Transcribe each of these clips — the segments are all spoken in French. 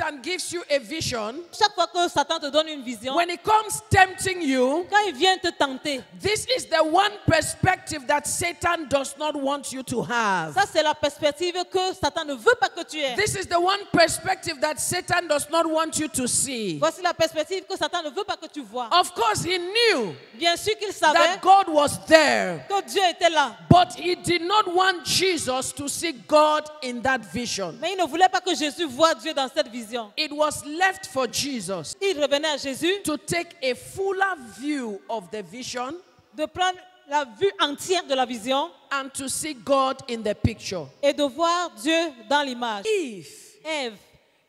Satan gives you a vision, Chaque fois que Satan te donne une vision, when he comes tempting you, quand il vient te tenter, this is the one perspective that Satan does not want you to have. ça c'est la perspective que Satan ne veut pas que tu aies. This is the one perspective that Satan does not want you to see. Voici la perspective que Satan ne veut pas que tu vois. Of course, he knew Bien sûr qu'il savait that God was there, que Dieu était là. but he did not want Jesus to see God in that vision. Mais il ne voulait pas que Jésus voie Dieu dans cette vision. It was left for Jesus Il revenait à Jésus to take a fuller view of the vision de prendre la vue entière de la vision and to see God in the picture. et de voir Dieu dans l'image. Eve Ève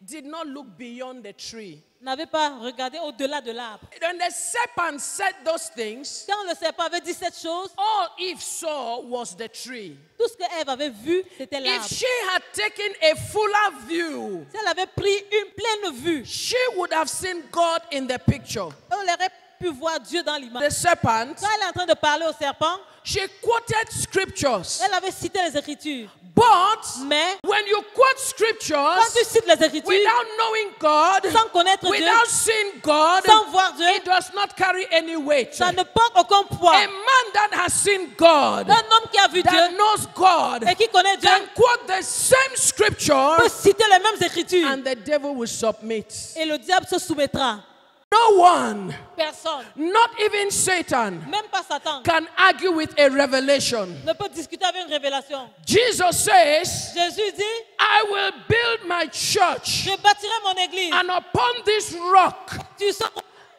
did not look beyond the tree. n'avait pas regardé au-delà de l'arbre. When the serpent said those things, Quand le serpent avait dit cette chose, all Eve saw was the tree. tout ce que Ève avait vu, c'était If l'arbre. she had taken a fuller view, Si elle avait pris une pleine vue, she would have seen God in the picture. elle aurait pu voir Dieu dans The l'image. serpent, Quand elle est en train de parler au serpent, she quoted scriptures. elle avait cité les Écritures. But Mais when you quote quand scriptures tu cites les Écritures, without knowing God, sans connaître Dieu, without seeing God, sans voir Dieu, it does not carry any weight. ça ne porte aucun poids. A man that has seen God, Un homme qui a vu that Dieu knows God, et qui connaît Dieu can quote the same scripture peut citer les mêmes Écritures and the devil will submit. et le diable se soumettra. No one, Personne, not even Satan, même pas Satan, can argue with a revelation. ne peut discuter avec une révélation. Jesus says, Jésus dit, I will build my church, je bâtirai mon église. and upon this rock Tu sais,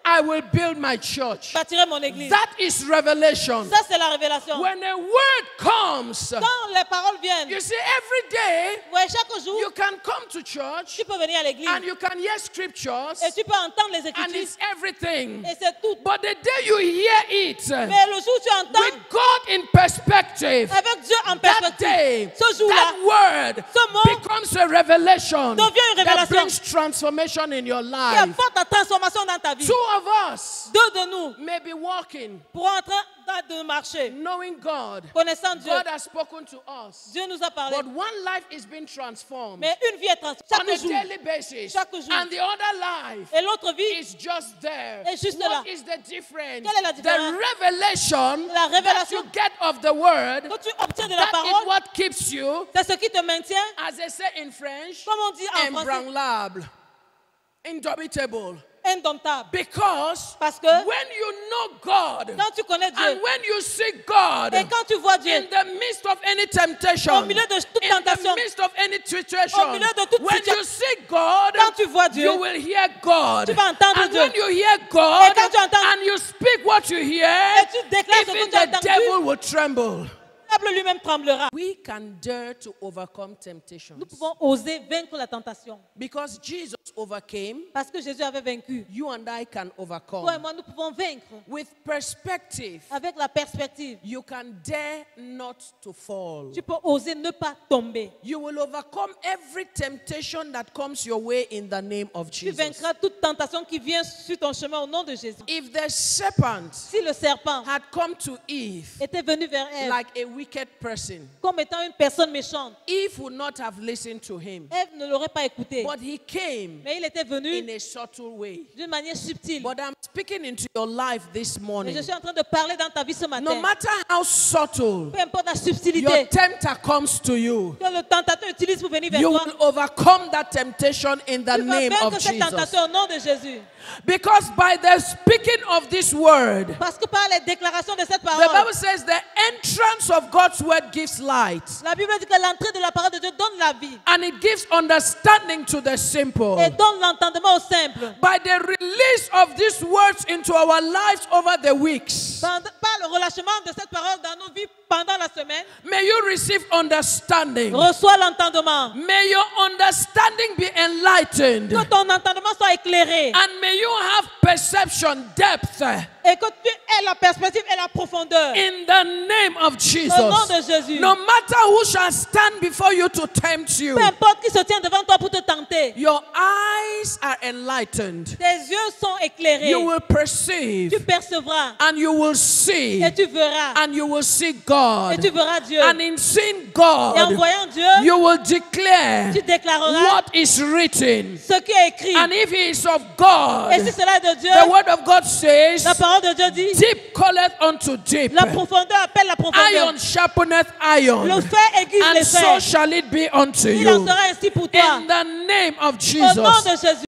I will build my church. je bâtirai mon église. That is revelation. Ça, c'est la révélation. When a word comes, Quand les paroles viennent, you see, every day ouais, chaque jour, you can come to church tu peux venir à l'église and you can hear scriptures et tu peux entendre les and Écritures it's everything. et c'est tout. But the day you hear it Mais le jour où tu entends with God in perspective, avec Dieu en that perspective, day, ce jour-là, that word ce mot becomes a revelation devient une that révélation brings transformation in your qui life. apporte la transformation dans ta vie. Two of us Deux de nous may be walking, pour entrer dans de marcher, knowing God. connaissant Dieu. God has spoken to us. Dieu nous a parlé. But one life is being transformed Mais une vie est transformée on a chaque jour. daily basis. Chaque jour. And the other life Et l'autre vie, is just there. est juste là. What is the difference? Quelle est la différence? The revelation La that révélation you get of the word, que tu obtiens de la that is parole, what keeps you, c'est ce qui te maintient, as they say in French, comme on dit en français, embranlable, indomitable. indomptable. Because Parce que when you know God, quand tu connais Dieu and when you see God et quand tu vois Dieu in the midst of any temptation, au milieu de toute in the tentation, midst of any situation, au milieu de toute when situation, you see God, quand tu vois Dieu, you will hear God. tu vas entendre And Dieu. when you hear God, Et quand tu entends- and you speak what you hear, et tu déclares ce que even tu as the entendu, devil will tremble. le diable lui-même tremblera. We can dare to overcome temptations. Nous pouvons oser vaincre la tentation. Because Jesus overcame, Parce que Jésus avait vaincu. you and I can Toi et overcome. moi, nous pouvons vaincre With perspective, avec la perspective. you can dare not to fall. Tu peux oser ne pas tomber. You will overcome every temptation that comes your way in the name of Tu Jesus. vaincras toute tentation qui vient sur ton chemin au nom de Jésus. If the serpent Si le serpent had come to Eve était venu vers Ève like a wicked person, comme étant une personne méchante, Eve would not have listened to him. Ève ne l'aurait pas écouté. But he came Mais il était venu in a subtle way. d'une manière subtile. But I'm speaking into your life this Et morning. je suis en train de parler dans ta vie ce matin. No matter how subtle Peu importe la your subtilité tempter comes to you, que le tentateur utilise pour venir vers you toi, will overcome that temptation in the tu vas name vaincre of cette Jesus. tentation au nom de Jésus. Because by the speaking of this word, Parce que par les déclarations de cette the parole, Bible says the entrance of God's word gives light la Bible dit que l'entrée de la parole de Dieu donne la vie and it gives understanding to the simple. et donne l'entendement au simple. By the release of these words into our lives over the weeks, Par le relâchement de cette parole dans nos vies pendant la semaine, may you receive understanding. reçois l'entendement. May your understanding be enlightened. Que ton entendement soit éclairé And may you have perception, depth, et que tu est la perspective et la profondeur. In the name of Jesus. Au nom de Jésus. No matter who shall stand before you to tempt you, Peu importe qui se tient devant toi pour te tenter. your eyes are enlightened. Tes yeux sont éclairés. You will perceive Tu percevras. and you will see Et tu verras. and you will see Et God. tu verras Dieu. And in seeing Et en God, voyant Dieu, you will declare tu déclareras what is written. ce qui est écrit. And if he is of God, Et si cela est de Dieu, the word of God says, la parole de Dieu dit, deep calleth unto deep. la profondeur appelle la profondeur. Iron sharpeneth iron. Le fer aiguise And les so fers. shall it be unto Il en you. sera ainsi pour toi. In the name of Au nom Jesus. de Jésus.